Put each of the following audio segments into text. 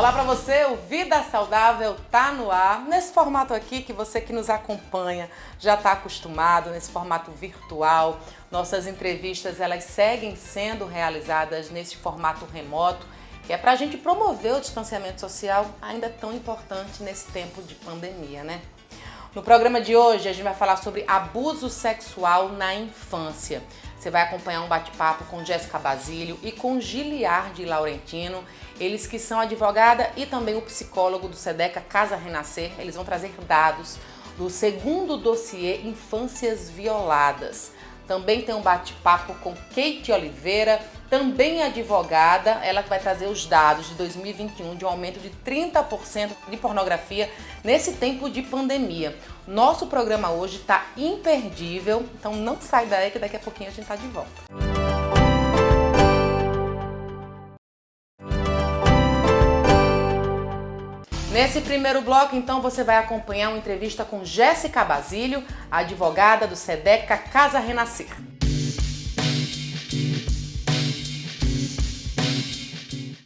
Olá para você, o Vida Saudável tá no ar, nesse formato aqui que você que nos acompanha já está acostumado, nesse formato virtual. Nossas entrevistas elas seguem sendo realizadas nesse formato remoto, que é para a gente promover o distanciamento social ainda tão importante nesse tempo de pandemia, né? No programa de hoje a gente vai falar sobre abuso sexual na infância. Você vai acompanhar um bate-papo com Jéssica Basílio e com Giliardi Laurentino, eles que são advogada e também o psicólogo do SEDECA Casa Renascer. Eles vão trazer dados do segundo dossiê Infâncias Violadas. Também tem um bate-papo com Kate Oliveira, também advogada, ela que vai trazer os dados de 2021 de um aumento de 30% de pornografia nesse tempo de pandemia. Nosso programa hoje está imperdível, então não sai daí que daqui a pouquinho a gente está de volta. Nesse primeiro bloco, então, você vai acompanhar uma entrevista com Jéssica Basílio, advogada do SEDECA Casa Renascer.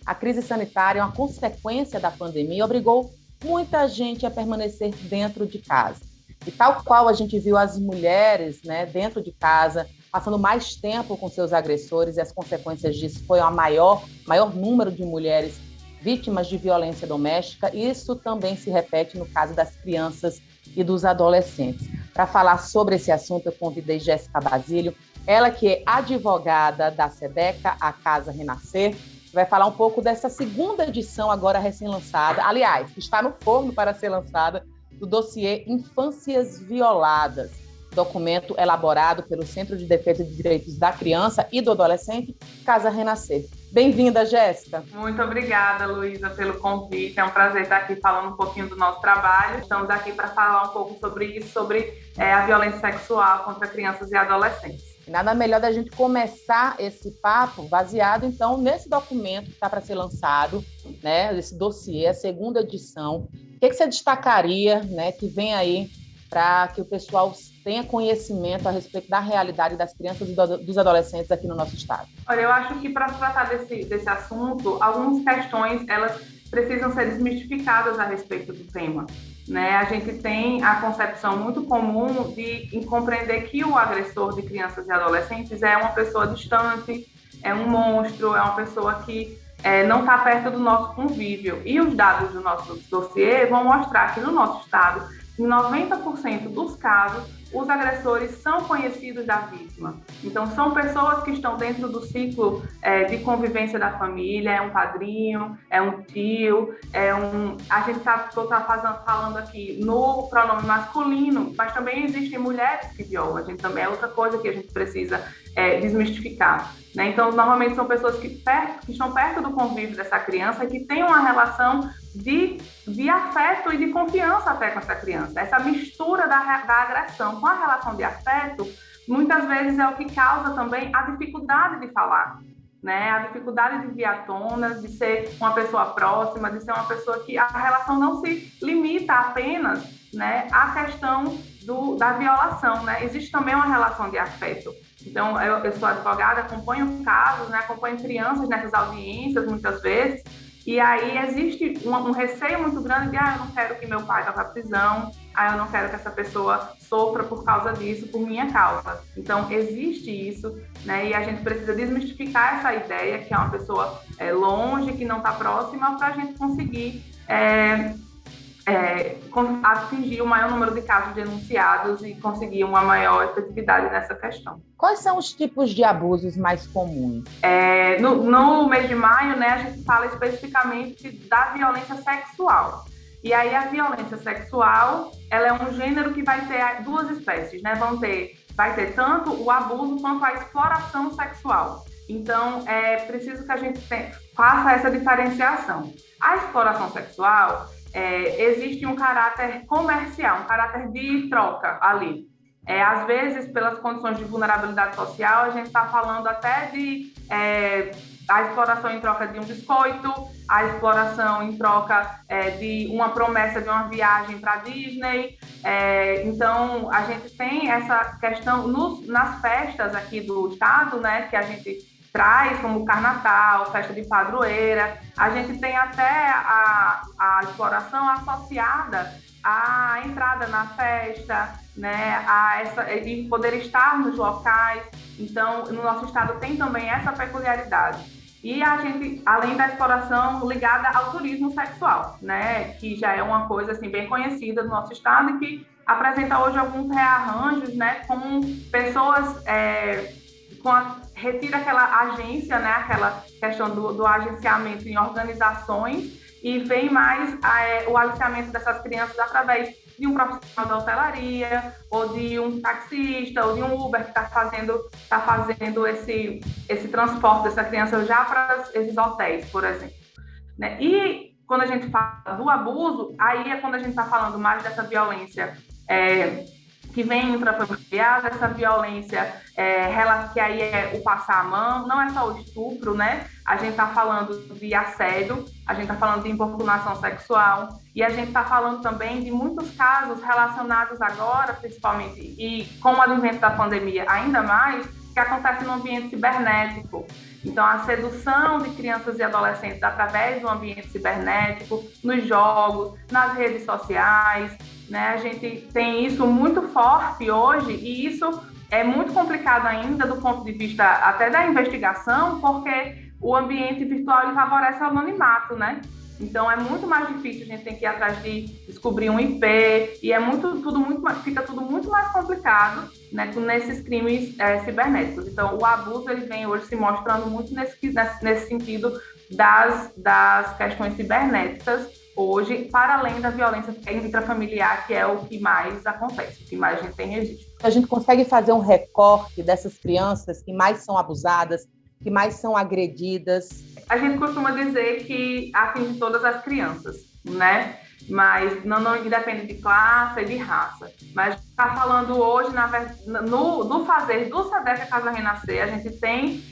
A crise sanitária, uma consequência da pandemia, obrigou muita gente a permanecer dentro de casa. E tal qual a gente viu as mulheres, dentro de casa, passando mais tempo com seus agressores, e as consequências disso foi maior número de mulheres vítimas de violência doméstica. Isso também se repete no caso das crianças e dos adolescentes. Para falar sobre esse assunto, eu convidei Jéssica Basílio, ela que é advogada da SEDECA, a Casa Renascer, vai falar um pouco dessa segunda edição agora recém-lançada, aliás, que está no forno para ser lançada, do dossiê Infâncias Violadas, documento elaborado pelo Centro de Defesa de Direitos da Criança e do Adolescente, Casa Renascer. Bem-vinda, Jéssica. Muito obrigada, Luísa, pelo convite. É um prazer estar aqui falando um pouquinho do nosso trabalho. Estamos aqui para falar um pouco sobre isso, sobre a violência sexual contra crianças e adolescentes. Nada melhor da gente começar esse papo baseado, então, nesse documento que está para ser lançado, esse dossiê, a segunda edição. O que você destacaria, que vem aí para que o pessoal tenha conhecimento a respeito da realidade das crianças e dos adolescentes aqui no nosso estado? Olha, eu acho que para tratar desse assunto, algumas questões elas precisam ser desmistificadas a respeito do tema. A gente tem a concepção muito comum de compreender que o agressor de crianças e adolescentes é uma pessoa distante, é um monstro, é uma pessoa que não está perto do nosso convívio. E os dados do nosso dossiê vão mostrar que no nosso estado, em 90% dos casos, os agressores são conhecidos da vítima. Então, são pessoas que estão dentro do ciclo de convivência da família, é um padrinho, é um tio, a gente está falando aqui no pronome masculino, mas também existem mulheres que violam. A gente também é outra coisa que a gente precisa desmistificar. Então, normalmente são pessoas que estão perto do convívio dessa criança e que têm uma relação de afeto e de confiança até com essa criança. Essa mistura da agressão com a relação de afeto, muitas vezes é o que causa também a dificuldade de falar, a dificuldade de vir à tona, de ser uma pessoa próxima, de ser uma pessoa que a relação não se limita apenas à questão da violação. Existe também uma relação de afeto. Então, eu sou advogada, acompanho casos, acompanho crianças nessas audiências, muitas vezes, e aí existe um receio muito grande de eu não quero que meu pai vá para a prisão, eu não quero que essa pessoa sofra por causa disso, por minha causa. Então, existe isso, e a gente precisa desmistificar essa ideia que é uma pessoa longe, que não está próxima, para a gente conseguir atingir o maior número de casos denunciados e conseguir uma maior efetividade nessa questão. Quais são os tipos de abusos mais comuns? No mês de maio, a gente fala especificamente da violência sexual. E aí a violência sexual, ela é um gênero que vai ter duas espécies, vai ter tanto o abuso quanto a exploração sexual. Então, é preciso que a gente faça essa diferenciação. A exploração sexual, existe um caráter comercial, um caráter de troca ali. Às vezes, pelas condições de vulnerabilidade social, a gente está falando até de a exploração em troca de um biscoito, a exploração em troca de uma promessa de uma viagem para Disney. Então, a gente tem essa questão nas festas aqui do estado, que a gente traz, como o Carnatal, festa de padroeira. A gente tem até a exploração associada à entrada na festa, né, e poder estar nos locais. Então, no nosso estado tem também essa peculiaridade. E a gente, além da exploração ligada ao turismo sexual, né, que já é uma coisa assim, bem conhecida do nosso estado e que apresenta hoje alguns rearranjos, né, com pessoas, retira aquela agência, né, aquela questão do agenciamento em organizações e vem mais o aliciamento dessas crianças através de um profissional da hotelaria, ou de um taxista, ou de um Uber que está fazendo esse transporte dessa criança já para esses hotéis, por exemplo. Né? E quando a gente fala do abuso, aí é quando a gente está falando mais dessa violência que vem intrafamiliar, essa violência que aí é o passar a mão, não é só o estupro, né? A gente está falando de assédio, a gente está falando de importunação sexual e a gente está falando também de muitos casos relacionados agora, principalmente, e com o advento da pandemia ainda mais, que acontece no ambiente cibernético. Então, a sedução de crianças e adolescentes através do ambiente cibernético, nos jogos, nas redes sociais, né? A gente tem isso muito forte hoje e isso é muito complicado ainda do ponto de vista até da investigação, porque o ambiente virtual ele favorece o anonimato, né? Então é muito mais difícil, a gente tem que ir atrás de descobrir um IP e fica tudo muito mais complicado, né, nesses crimes cibernéticos. Então o abuso ele vem hoje se mostrando muito nesse sentido das questões cibernéticas hoje, para além da violência intrafamiliar, que é o que mais acontece, o que mais a gente tem registro. A gente consegue fazer um recorte dessas crianças que mais são abusadas, que mais são agredidas? A gente costuma dizer que atinge todas as crianças, né? Mas não independe de classe e de raça. Mas está falando hoje, no fazer do SEDEF Casa Renascer, a gente tem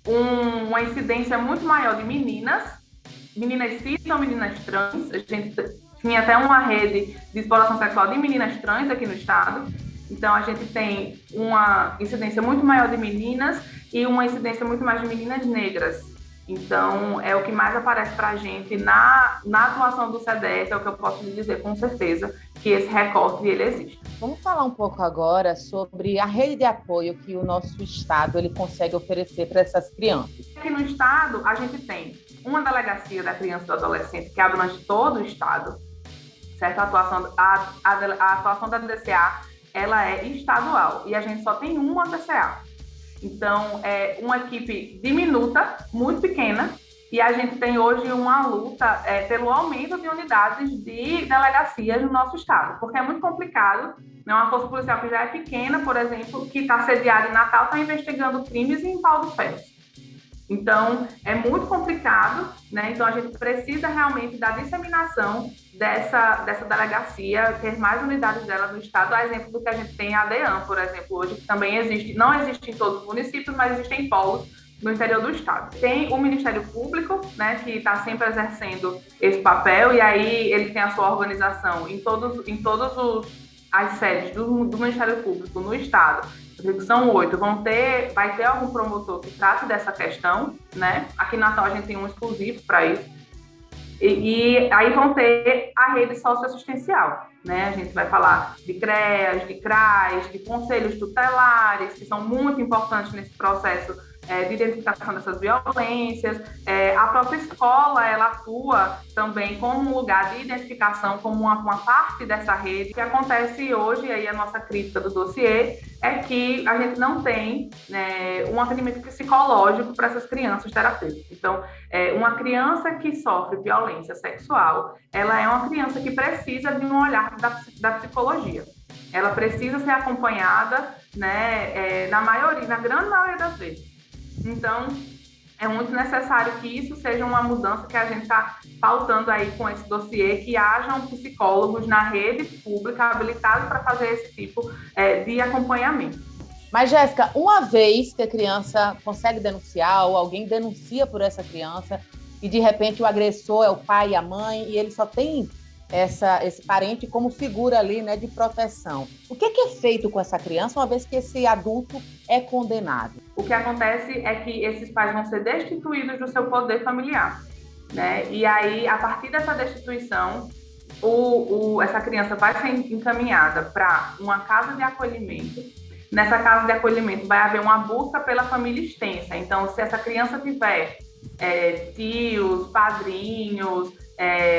uma incidência muito maior de meninas cis ou meninas trans. A gente tinha até uma rede de exploração sexual de meninas trans aqui no estado. Então, a gente tem uma incidência muito maior de meninas e uma incidência muito mais de meninas negras. Então, é o que mais aparece para a gente na atuação do SEDEF, é o que eu posso lhe dizer com certeza, que esse recorte ele existe. Vamos falar um pouco agora sobre a rede de apoio que o nosso estado ele consegue oferecer para essas crianças. Aqui no estado, a gente tem uma delegacia da criança e do adolescente que abrange todo o estado, certo? A atuação da DCA, ela é estadual e a gente só tem uma DCA. Então, é uma equipe diminuta, muito pequena, e a gente tem hoje uma luta pelo aumento de unidades de delegacias no nosso estado, porque é muito complicado, né? Uma força policial que já é pequena, por exemplo, que está sediada em Natal, está investigando crimes em Pau dos Ferros. Então, é muito complicado, né? Então, a gente precisa realmente da disseminação dessa delegacia, ter mais unidades dela no estado, a exemplo do que a gente tem a DEAN, por exemplo, hoje, que também existe, não existe em todos os municípios, mas existem polos no interior do estado. Tem o Ministério Público, né, que está sempre exercendo esse papel, e aí ele tem a sua organização em todas as sedes do Ministério Público no estado. São 8. Vai ter algum promotor que trate dessa questão, né? Aqui em Natal a gente tem um exclusivo para isso. E aí vão ter a rede socioassistencial, né? A gente vai falar de CREAS, de CRAs, de conselhos tutelares, que são muito importantes nesse processo de identificação dessas violências. A própria escola, ela atua também como um lugar de identificação, como uma parte dessa rede. O que acontece hoje, aí a nossa crítica do dossiê, é que a gente não tem, né, um atendimento psicológico para essas crianças terapêuticas. Então, uma criança que sofre violência sexual, ela é uma criança que precisa de um olhar da psicologia. Ela precisa ser acompanhada, né, na grande maioria das vezes. Então, é muito necessário que isso seja uma mudança que a gente está pautando aí com esse dossiê, que hajam psicólogos na rede pública habilitados para fazer esse tipo de acompanhamento. Mas, Jéssica, uma vez que a criança consegue denunciar ou alguém denuncia por essa criança e, de repente, o agressor é o pai e a mãe e ele só tem esse parente como figura ali, né, de proteção. O que é feito com essa criança uma vez que esse adulto é condenado? O que acontece é que esses pais vão ser destituídos do seu poder familiar, né? E aí, a partir dessa destituição, essa criança vai ser encaminhada para uma casa de acolhimento. Nessa casa de acolhimento vai haver uma busca pela família extensa. Então, se essa criança tiver tios, padrinhos,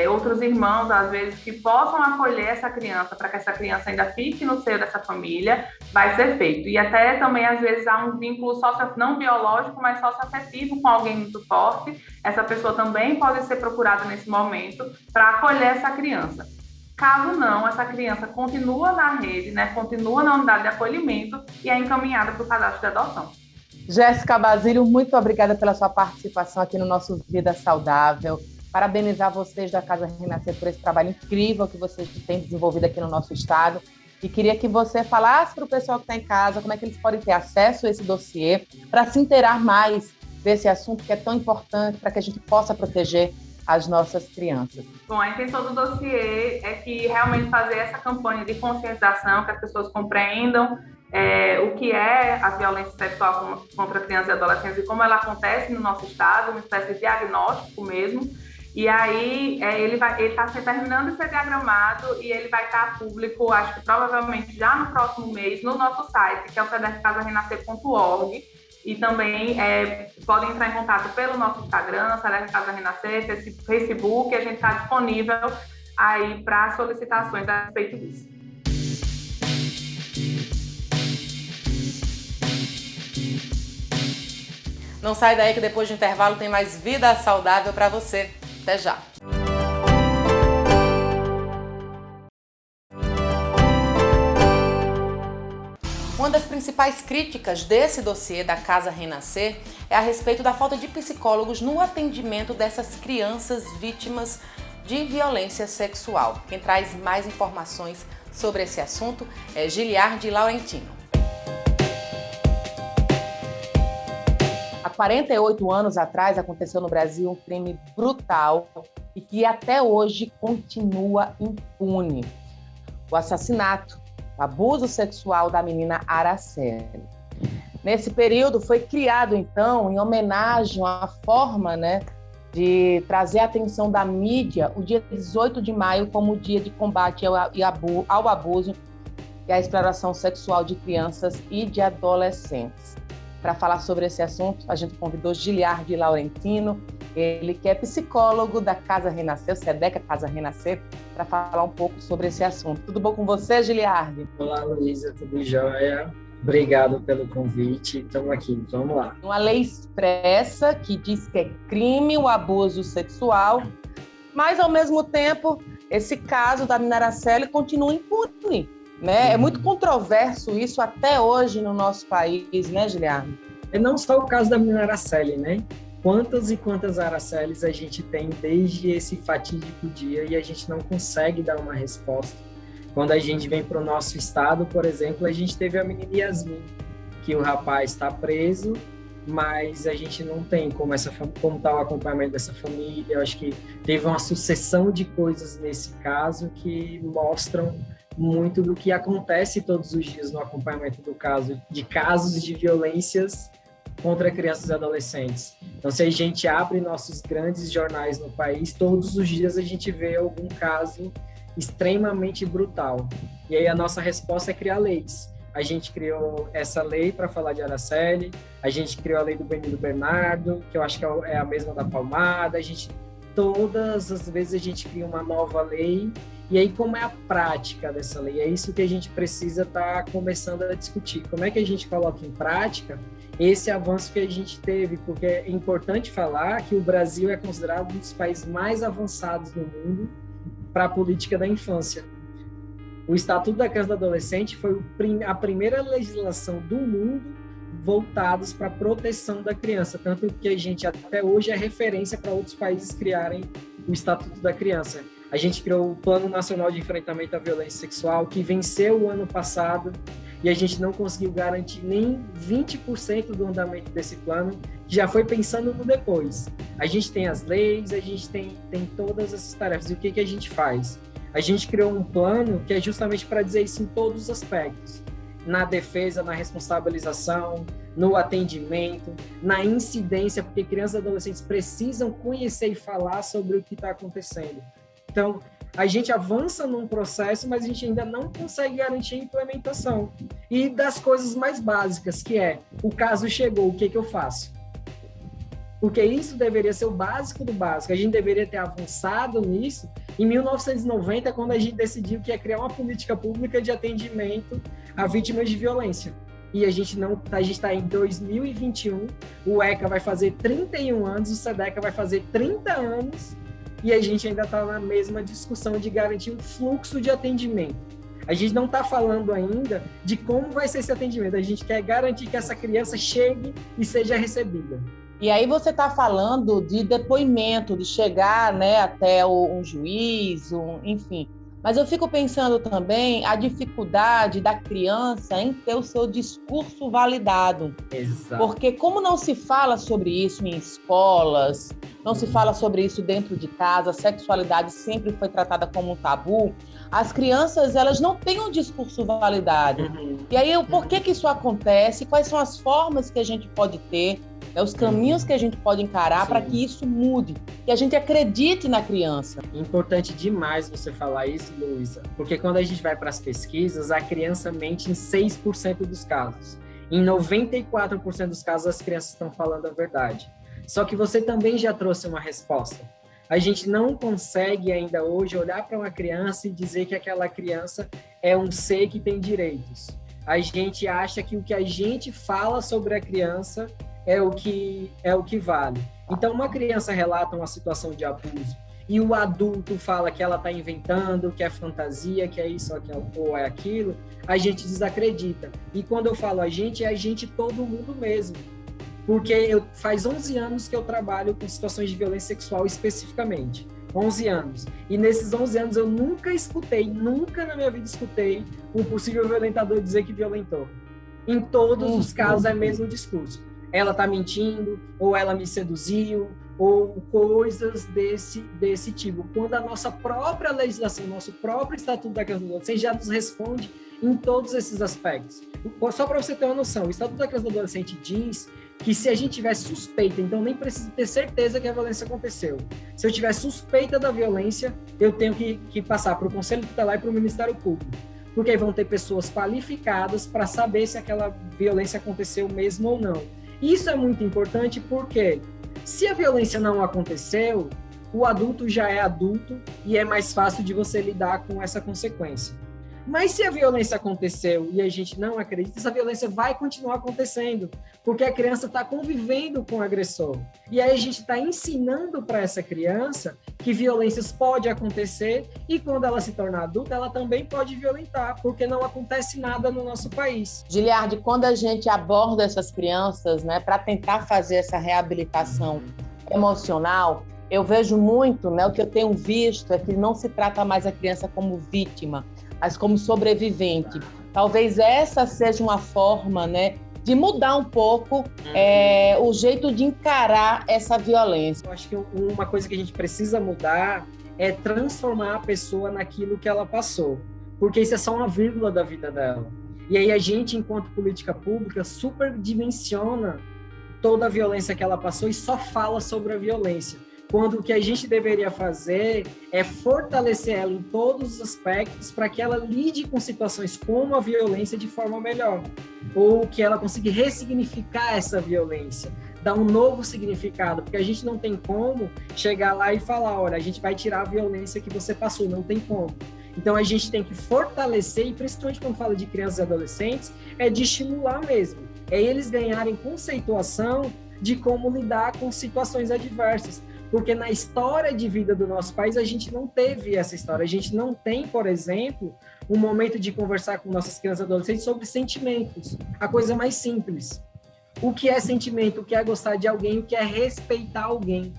outros irmãos, às vezes, que possam acolher essa criança para que essa criança ainda fique no seio dessa família, vai ser feito. E até também, às vezes, há um vínculo não biológico, mas socioafetivo com alguém muito forte. Essa pessoa também pode ser procurada nesse momento para acolher essa criança. Caso não, essa criança continua na rede, né, continua na unidade de acolhimento e é encaminhada para o cadastro de adoção. Jéssica Basílio, muito obrigada pela sua participação aqui no nosso Vida Saudável. Parabenizar vocês da Casa Renascer por esse trabalho incrível que vocês têm desenvolvido aqui no nosso estado. E queria que você falasse para o pessoal que está em casa como é que eles podem ter acesso a esse dossiê para se inteirar mais desse assunto que é tão importante para que a gente possa proteger as nossas crianças. Bom, a intenção do dossiê é que realmente fazer essa campanha de conscientização, que as pessoas compreendam o que é a violência sexual contra crianças e adolescentes e como ela acontece no nosso estado, uma espécie de diagnóstico mesmo. E aí ele está terminando de ser diagramado e ele vai estar público, acho que provavelmente já no próximo mês, no nosso site, que é o cdfcasarenascer.org. E também podem entrar em contato pelo nosso Instagram, CDF Casa Renascer, Facebook, e a gente está disponível aí para solicitações a respeito disso. Não sai daí que depois do intervalo tem mais Vida Saudável para você. Até já! Uma das principais críticas desse dossiê da Casa Renascer é a respeito da falta de psicólogos no atendimento dessas crianças vítimas de violência sexual. Quem traz mais informações sobre esse assunto é Giliardi Laurentino. Há 48 anos atrás aconteceu no Brasil um crime brutal e que até hoje continua impune. O assassinato, o abuso sexual da menina Araceli. Nesse período foi criado, então, em homenagem à forma, de trazer a atenção da mídia, o dia 18 de maio como o dia de combate ao abuso e à exploração sexual de crianças e de adolescentes. Para falar sobre esse assunto, a gente convidou Giliardi Laurentino, ele que é psicólogo da Casa Renascer, o SEDECA Casa Renascer, para falar um pouco sobre esse assunto. Tudo bom com você, Giliardi? Olá, Luísa, tudo jóia? Obrigado pelo convite. Estamos aqui, vamos lá. Uma lei expressa que diz que é crime o abuso sexual, mas, ao mesmo tempo, esse caso da menina Araceli continua impune. É muito controverso isso até hoje no nosso país, né, Giliardi? É não só o caso da menina Araceli, né? Quantas e quantas Aracelis a gente tem desde esse fatídico dia e a gente não consegue dar uma resposta. Quando a gente vem para o nosso estado, por exemplo, a gente teve a menina Yasmin, que o rapaz está preso, mas a gente não tem como está o acompanhamento dessa família. Eu acho que teve uma sucessão de coisas nesse caso que mostram muito do que acontece todos os dias no acompanhamento do caso, de casos de violências contra crianças e adolescentes. Então, se a gente abre nossos grandes jornais no país, todos os dias a gente vê algum caso extremamente brutal. E aí a nossa resposta é criar leis. A gente criou essa lei para falar de Araceli, a gente criou a lei do Benito Bernardo, que eu acho que é a mesma da Palmada, todas as vezes a gente cria uma nova lei. E aí, como é a prática dessa lei? É isso que a gente precisa estar começando a discutir. Como é que a gente coloca em prática esse avanço que a gente teve? Porque é importante falar que o Brasil é considerado um dos países mais avançados do mundo para a política da infância. O Estatuto da Criança e do Adolescente foi a primeira legislação do mundo voltados para a proteção da criança, tanto que a gente até hoje é referência para outros países criarem o Estatuto da Criança. A gente criou o Plano Nacional de Enfrentamento à Violência Sexual, que venceu o ano passado, e a gente não conseguiu garantir nem 20% do andamento desse plano, que já foi pensando no depois. A gente tem as leis, a gente tem todas essas tarefas. E o que a gente faz? A gente criou um plano que é justamente para dizer isso em todos os aspectos. Na defesa, na responsabilização, no atendimento, na incidência, porque crianças e adolescentes precisam conhecer e falar sobre o que está acontecendo. Então, a gente avança num processo, mas a gente ainda não consegue garantir a implementação. E das coisas mais básicas, que é, o caso chegou, o que eu faço? Porque isso deveria ser o básico do básico. A gente deveria ter avançado nisso em 1990, quando a gente decidiu que ia criar uma política pública de atendimento a vítimas de violência. E a gente está em 2021, o ECA vai fazer 31 anos, o SEDECA vai fazer 30 anos, e a gente ainda está na mesma discussão de garantir um fluxo de atendimento. A gente não está falando ainda de como vai ser esse atendimento, a gente quer garantir que essa criança chegue e seja recebida. E aí você está falando de depoimento, de chegar, né, até um juiz, enfim. Mas eu fico pensando também a dificuldade da criança em ter o seu discurso validado. Exato. Porque como não se fala sobre isso em escolas, não se fala sobre isso dentro de casa, a sexualidade sempre foi tratada como um tabu, as crianças, elas não têm um discurso validado. E aí, por que isso acontece? Quais são as formas que a gente pode ter, os caminhos que a gente pode encarar para que isso mude, que a gente acredite na criança? Importante demais você falar isso, Luísa, porque quando a gente vai para as pesquisas, a criança mente em 6% dos casos. Em 94% dos casos, as crianças estão falando a verdade. Só que você também já trouxe uma resposta. A gente não consegue ainda hoje olhar para uma criança e dizer que aquela criança é um ser que tem direitos. A gente acha que o que a gente fala sobre a criança é o que vale. Então, uma criança relata uma situação de abuso e o adulto fala que ela está inventando, que é fantasia, que é isso ou é aquilo, a gente desacredita. E quando eu falo a gente, é a gente todo mundo mesmo. Porque faz 11 anos que eu trabalho com situações de violência sexual especificamente. 11 anos. E nesses 11 anos eu nunca na minha vida escutei um possível violentador dizer que violentou. Em todos os casos é o mesmo discurso. Ela está mentindo, ou ela me seduziu, ou coisas desse tipo. Quando a nossa própria legislação, nosso próprio Estatuto da Criança e do Adolescente já nos responde em todos esses aspectos. Só para você ter uma noção, o Estatuto da Criança e do Adolescente diz que se a gente tiver suspeita, então nem preciso ter certeza que a violência aconteceu. Se eu tiver suspeita da violência, eu tenho que passar para o Conselho Tutelar e para o Ministério Público. Porque aí vão ter pessoas qualificadas para saber se aquela violência aconteceu mesmo ou não. Isso é muito importante porque se a violência não aconteceu, o adulto já é adulto e é mais fácil de você lidar com essa consequência. Mas se a violência aconteceu e a gente não acredita, essa violência vai continuar acontecendo, porque a criança está convivendo com o agressor. E aí a gente está ensinando para essa criança que violências podem acontecer e quando ela se tornar adulta, ela também pode violentar, porque não acontece nada no nosso país. Giliardi, quando a gente aborda essas crianças, né, para tentar fazer essa reabilitação emocional, eu vejo muito, né, o que eu tenho visto é que não se trata mais a criança como vítima, mas como sobrevivente. Talvez essa seja uma forma, né, de mudar um pouco o jeito de encarar essa violência. Eu acho que uma coisa que a gente precisa mudar é transformar a pessoa naquilo que ela passou, porque isso é só uma vírgula da vida dela. E aí a gente, enquanto política pública, superdimensiona toda a violência que ela passou e só fala sobre a violência. Quando o que a gente deveria fazer é fortalecer ela em todos os aspectos para que ela lide com situações como a violência de forma melhor, ou que ela consiga ressignificar essa violência, dar um novo significado, porque a gente não tem como chegar lá e falar, olha, a gente vai tirar a violência que você passou, não tem como. Então a gente tem que fortalecer, e principalmente quando fala de crianças e adolescentes, é de estimular mesmo, é eles ganharem conceituação de como lidar com situações adversas. Porque na história de vida do nosso país, a gente não teve essa história. A gente não tem, por exemplo, um momento de conversar com nossas crianças e adolescentes sobre sentimentos. A coisa mais simples. O que é sentimento? O que é gostar de alguém? O que é respeitar alguém?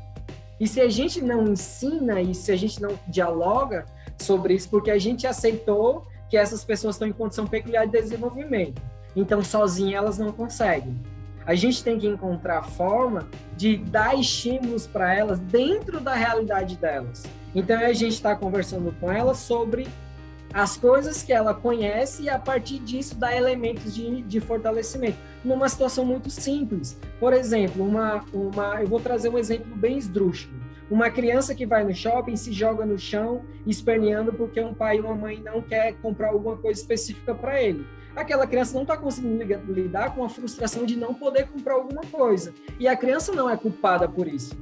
E se a gente não ensina e se a gente não dialoga sobre isso, porque a gente aceitou que essas pessoas estão em condição peculiar de desenvolvimento. Então, sozinhas elas não conseguem. A gente tem que encontrar forma de dar estímulos para elas dentro da realidade delas. Então, a gente está conversando com ela sobre as coisas que ela conhece e, a partir disso, dá elementos de fortalecimento. Numa situação muito simples. Por exemplo, eu vou trazer um exemplo bem esdrúxulo. Uma criança que vai no shopping se joga no chão esperneando porque um pai e uma mãe não quer comprar alguma coisa específica para ele. Aquela criança não está conseguindo lidar com a frustração de não poder comprar alguma coisa. E a criança não é culpada por isso.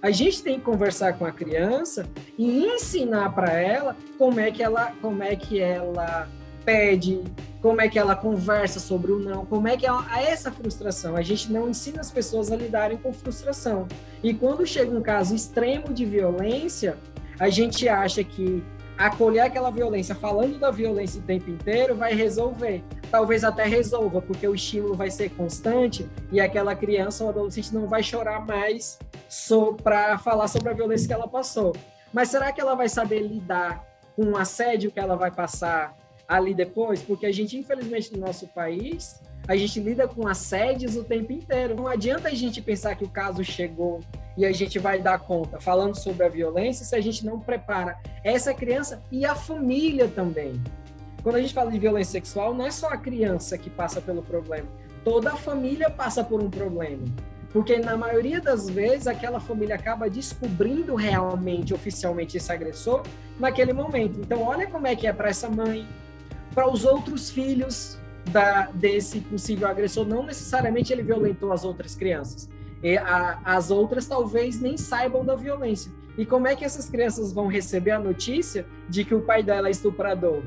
A gente tem que conversar com a criança e ensinar para ela como é que ela pede, como é que ela conversa sobre o não, como é que essa frustração. A gente não ensina as pessoas a lidarem com frustração. E quando chega um caso extremo de violência, a gente acha que acolher aquela violência, falando da violência o tempo inteiro, vai resolver. Talvez até resolva, porque o estímulo vai ser constante e aquela criança ou adolescente não vai chorar mais para falar sobre a violência que ela passou. Mas será que ela vai saber lidar com o assédio que ela vai passar ali depois? Porque a gente, infelizmente, no nosso país, a gente lida com assédios o tempo inteiro. Não adianta a gente pensar que o caso chegou e a gente vai dar conta falando sobre a violência se a gente não prepara essa criança e a família também. Quando a gente fala de violência sexual, não é só a criança que passa pelo problema, toda a família passa por um problema. Porque na maioria das vezes aquela família acaba descobrindo realmente, oficialmente, esse agressor naquele momento. Então olha como é que é para essa mãe, para os outros filhos desse possível agressor. Não necessariamente ele violentou as outras crianças. As outras talvez nem saibam da violência. E como é que essas crianças vão receber a notícia de que o pai dela é estuprador?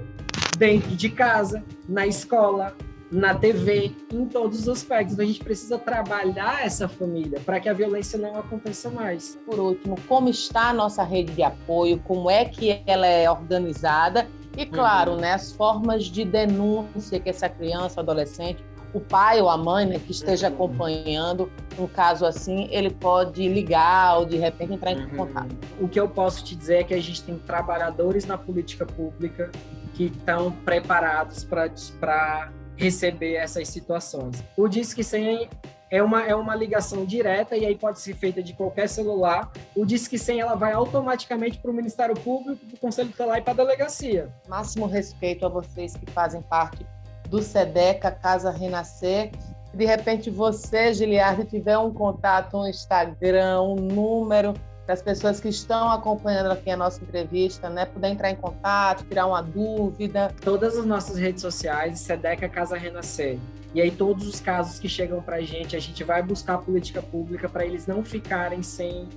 Dentro de casa, na escola, na TV, em todos os aspectos. Então, a gente precisa trabalhar essa família para que a violência não aconteça mais. Por último, como está a nossa rede de apoio? Como é que ela é organizada? E, claro, né, as formas de denúncia que essa criança, adolescente, o pai ou a mãe, né, que esteja acompanhando um caso assim, ele pode ligar ou, de repente, entrar em contato. O que eu posso te dizer é que a gente tem trabalhadores na política pública que estão preparados para receber essas situações. O Disque 100 é uma ligação direta e aí pode ser feita de qualquer celular. O Disque 100 ela vai automaticamente para o Ministério Público, para o Conselho Tutelar e para a delegacia. Máximo respeito a vocês que fazem parte do SEDECA Casa Renascer. De repente você, Giliardi, tiver um contato, um Instagram, um número para as pessoas que estão acompanhando aqui a nossa entrevista, né, puder entrar em contato, tirar uma dúvida. Todas as nossas redes sociais, SEDECA Casa Renascer. E aí todos os casos que chegam para a gente vai buscar política pública para eles não ficarem sem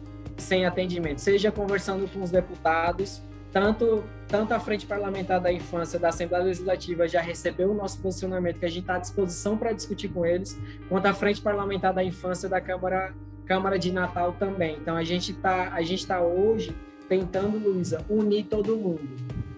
atendimento. Seja conversando com os deputados, tanto a Frente Parlamentar da Infância da Assembleia Legislativa já recebeu o nosso posicionamento, que a gente está à disposição para discutir com eles, quanto a Frente Parlamentar da Infância da Câmara de Natal também. Então, a gente tá hoje tentando, Luísa, unir todo mundo,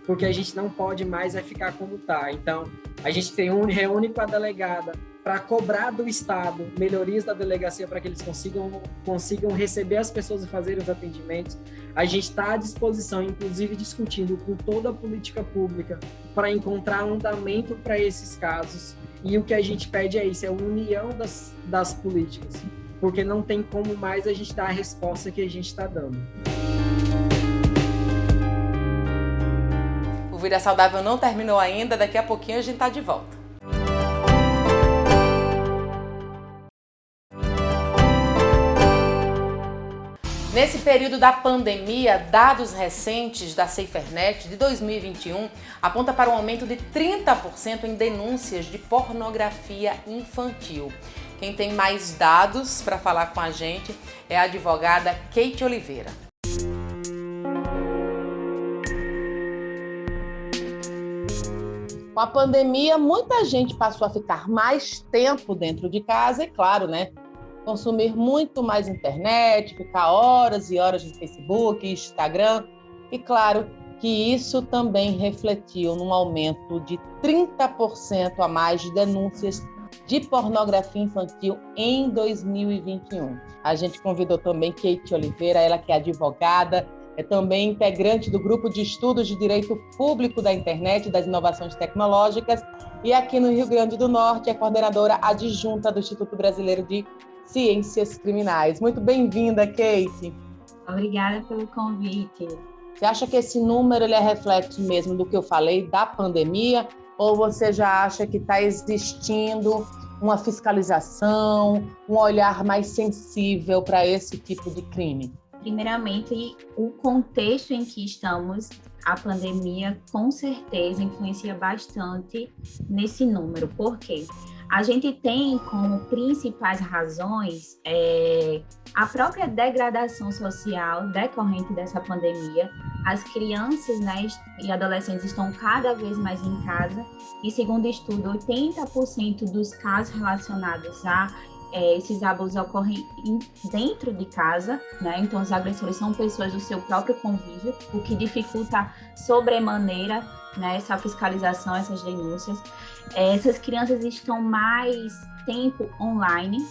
porque a gente não pode mais ficar como está. Então, a gente reúne com a delegada para cobrar do Estado melhorias da delegacia para que eles consigam receber as pessoas e fazer os atendimentos. A gente está à disposição, inclusive discutindo com toda a política pública para encontrar andamento para esses casos. E o que a gente pede é isso, é a união das políticas, porque não tem como mais a gente dar a resposta que a gente está dando. O Vida Saudável não terminou ainda, daqui a pouquinho a gente está de volta. Nesse período da pandemia, dados recentes da SaferNet de 2021 apontam para um aumento de 30% em denúncias de pornografia infantil. Quem tem mais dados para falar com a gente é a advogada Kate Oliveira. Com a pandemia, muita gente passou a ficar mais tempo dentro de casa e, claro, né, consumir muito mais internet, ficar horas e horas no Facebook, Instagram. E, claro, que isso também refletiu num aumento de 30% a mais de denúncias de pornografia infantil em 2021. A gente convidou também Kate Oliveira, ela que é advogada, é também integrante do Grupo de Estudos de Direito Público da Internet e das Inovações Tecnológicas e aqui no Rio Grande do Norte é coordenadora adjunta do Instituto Brasileiro de Ciências Criminais. Muito bem-vinda, Kate. Obrigada pelo convite. Você acha que esse número ele é reflexo mesmo do que eu falei, da pandemia, ou você já acha que está existindo uma fiscalização, um olhar mais sensível para esse tipo de crime? Primeiramente, o contexto em que estamos, a pandemia, com certeza influencia bastante nesse número. Por quê? A gente tem como principais razões a própria degradação social decorrente dessa pandemia. As crianças, né, e adolescentes estão cada vez mais em casa e, segundo o estudo, 80% dos casos relacionados a esses abusos ocorrem dentro de casa, né? Então, os agressores são pessoas do seu próprio convívio, o que dificulta sobremaneira, né, essa fiscalização, essas denúncias. Essas crianças estão mais tempo online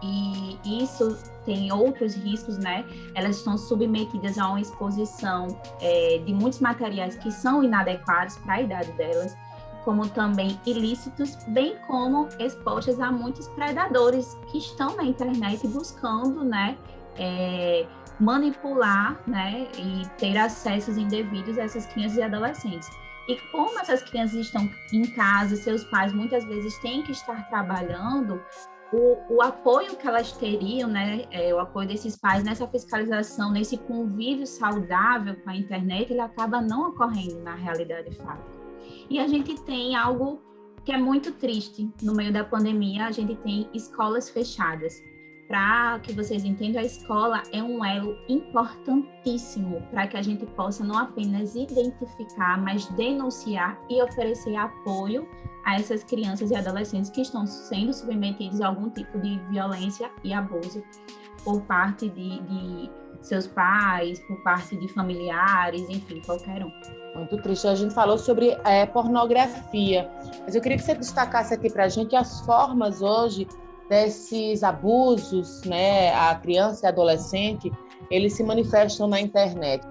e isso tem outros riscos, né? Elas estão submetidas a uma exposição de muitos materiais que são inadequados para a idade delas, como também ilícitos, bem como expostas a muitos predadores que estão na internet buscando, né, manipular, né, e ter acessos indevidos a essas crianças e adolescentes. E como essas crianças estão em casa, seus pais muitas vezes têm que estar trabalhando, o apoio que elas teriam, né, o apoio desses pais nessa fiscalização, nesse convívio saudável com a internet, ele acaba não ocorrendo na realidade fática. E a gente tem algo que é muito triste. No meio da pandemia, a gente tem escolas fechadas. Para que vocês entendam, a escola é um elo importantíssimo para que a gente possa não apenas identificar, mas denunciar e oferecer apoio a essas crianças e adolescentes que estão sendo submetidos a algum tipo de violência e abuso por parte de seus pais, por parte de familiares, enfim, qualquer um. Muito triste. A gente falou sobre pornografia, mas eu queria que você destacasse aqui para a gente as formas hoje desses abusos, né, a criança e adolescente, eles se manifestam na internet.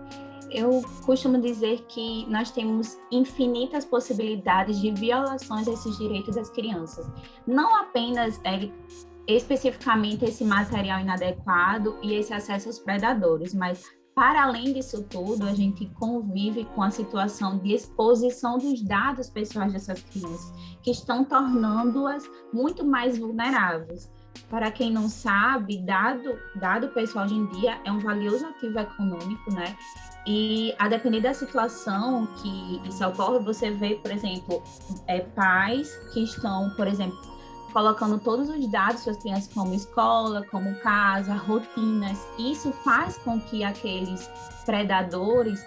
Eu costumo dizer que nós temos infinitas possibilidades de violações a esses direitos das crianças. Não apenas especificamente esse material inadequado e esse acesso aos predadores, mas para além disso tudo, a gente convive com a situação de exposição dos dados pessoais dessas crianças, que estão tornando-as muito mais vulneráveis. Para quem não sabe, dado pessoal hoje em dia é um valioso ativo econômico, né? E a depender da situação que isso ocorre, você vê, por exemplo, pais que estão, por exemplo, colocando todos os dados suas crianças, como escola, como casa, rotinas. Isso faz com que aqueles predadores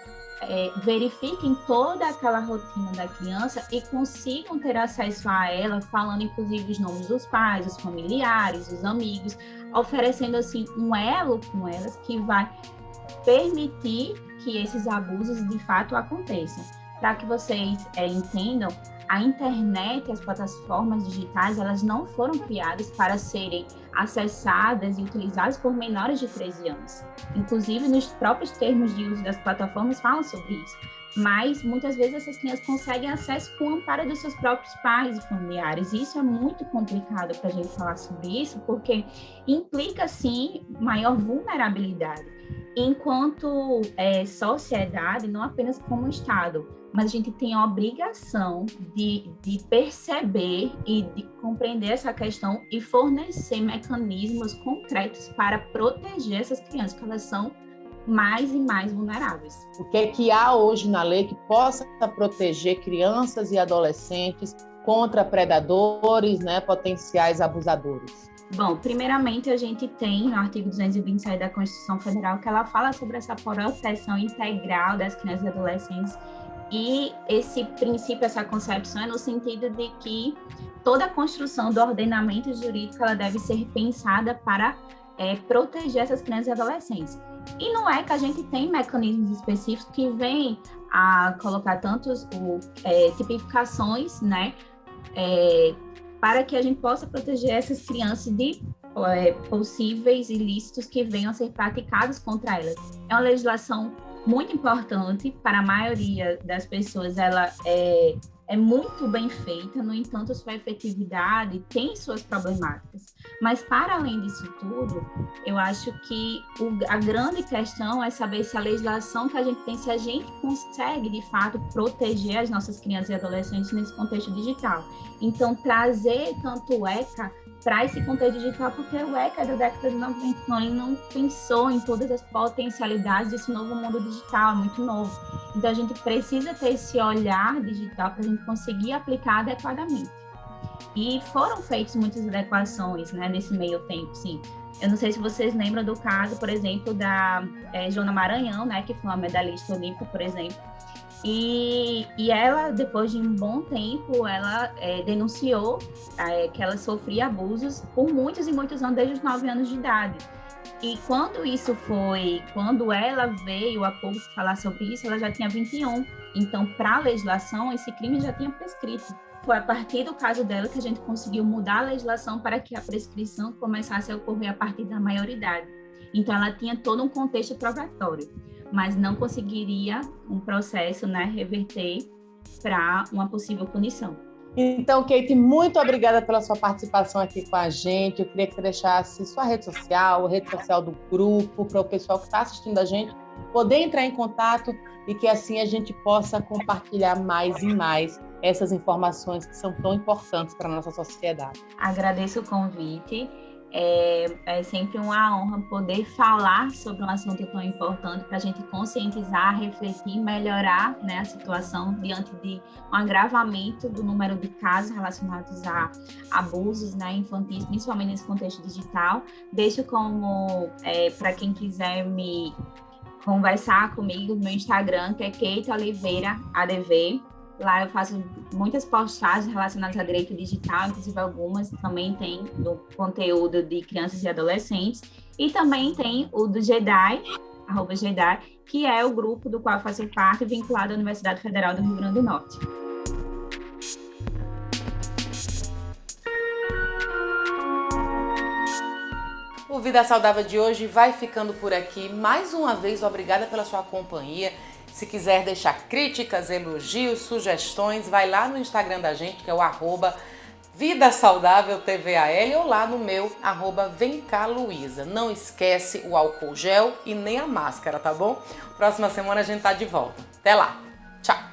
verifiquem toda aquela rotina da criança e consigam ter acesso a ela, falando inclusive os nomes dos pais, os familiares, os amigos, oferecendo assim um elo com elas que vai permitir que esses abusos de fato aconteçam. Para que vocês entendam, a internet e as plataformas digitais, elas não foram criadas para serem acessadas e utilizadas por menores de 13 anos. Inclusive, nos próprios termos de uso das plataformas falam sobre isso. Mas, muitas vezes, essas crianças conseguem acesso com o amparo dos seus próprios pais e familiares. E isso é muito complicado para a gente falar sobre isso, porque implica, sim, maior vulnerabilidade. Enquanto sociedade, não apenas como Estado, mas a gente tem a obrigação de perceber e de compreender essa questão e fornecer mecanismos concretos para proteger essas crianças, porque elas são mais e mais vulneráveis. O que é que há hoje na lei que possa proteger crianças e adolescentes contra predadores, né, potenciais abusadores? Bom, primeiramente a gente tem no artigo 227 da Constituição Federal que ela fala sobre essa proteção integral das crianças e adolescentes. E esse princípio, essa concepção é no sentido de que toda a construção do ordenamento jurídico ela deve ser pensada para proteger essas crianças e adolescentes. E não é que a gente tem mecanismos específicos que vêm a colocar tantos tipificações, né, para que a gente possa proteger essas crianças de possíveis ilícitos que venham a ser praticados contra elas. É uma legislação muito importante para a maioria das pessoas, ela é é muito bem feita, no entanto, sua efetividade tem suas problemáticas. Mas, para além disso tudo, eu acho que a grande questão é saber se a legislação que a gente tem, se a gente consegue, de fato, proteger as nossas crianças e adolescentes nesse contexto digital. Então, trazer tanto o ECA para esse contexto digital, porque o ECA da década de 90, ele não pensou em todas as potencialidades desse novo mundo digital, é muito novo. Então, a gente precisa ter esse olhar digital para a gente conseguir aplicar adequadamente. E foram feitas muitas adequações, né, nesse meio tempo, sim. Eu não sei se vocês lembram do caso, por exemplo, da Joana Maranhão, né, que foi uma medalhista olímpica, por exemplo. E ela, depois de um bom tempo, ela denunciou que ela sofria abusos por muitos e muitos anos, desde os 9 anos de idade. E quando ela veio a público falar sobre isso, ela já tinha 21. Então, para a legislação, esse crime já tinha prescrito. Foi a partir do caso dela que a gente conseguiu mudar a legislação para que a prescrição começasse a ocorrer a partir da maioridade. Então, ela tinha todo um contexto probatório, mas não conseguiria um processo, né, reverter para uma possível punição. Então, Keiti, muito obrigada pela sua participação aqui com a gente. Eu queria que você deixasse sua rede social, a rede social do grupo, para o pessoal que está assistindo a gente poder entrar em contato e que assim a gente possa compartilhar mais e mais essas informações que são tão importantes para a nossa sociedade. Agradeço o convite. É sempre uma honra poder falar sobre um assunto tão importante para a gente conscientizar, refletir, melhorar, né, a situação diante de um agravamento do número de casos relacionados a abusos, né, infantis, principalmente nesse contexto digital. Deixo como, para quem quiser me conversar comigo, meu Instagram, que é Keiti Oliveira ADV. Lá eu faço muitas postagens relacionadas a direito digital, inclusive algumas também tem do conteúdo de crianças e adolescentes. E também tem o do GEDAI, @GEDAI, que é o grupo do qual eu faço parte, vinculado à Universidade Federal do Rio Grande do Norte. O Vida Saudável de hoje vai ficando por aqui. Mais uma vez, obrigada pela sua companhia. Se quiser deixar críticas, elogios, sugestões, vai lá no Instagram da gente, que é o @VidaSaudávelTVAL, ou lá no meu @VemCaLuísa. Não esquece o álcool gel e nem a máscara, tá bom? Próxima semana a gente tá de volta. Até lá. Tchau!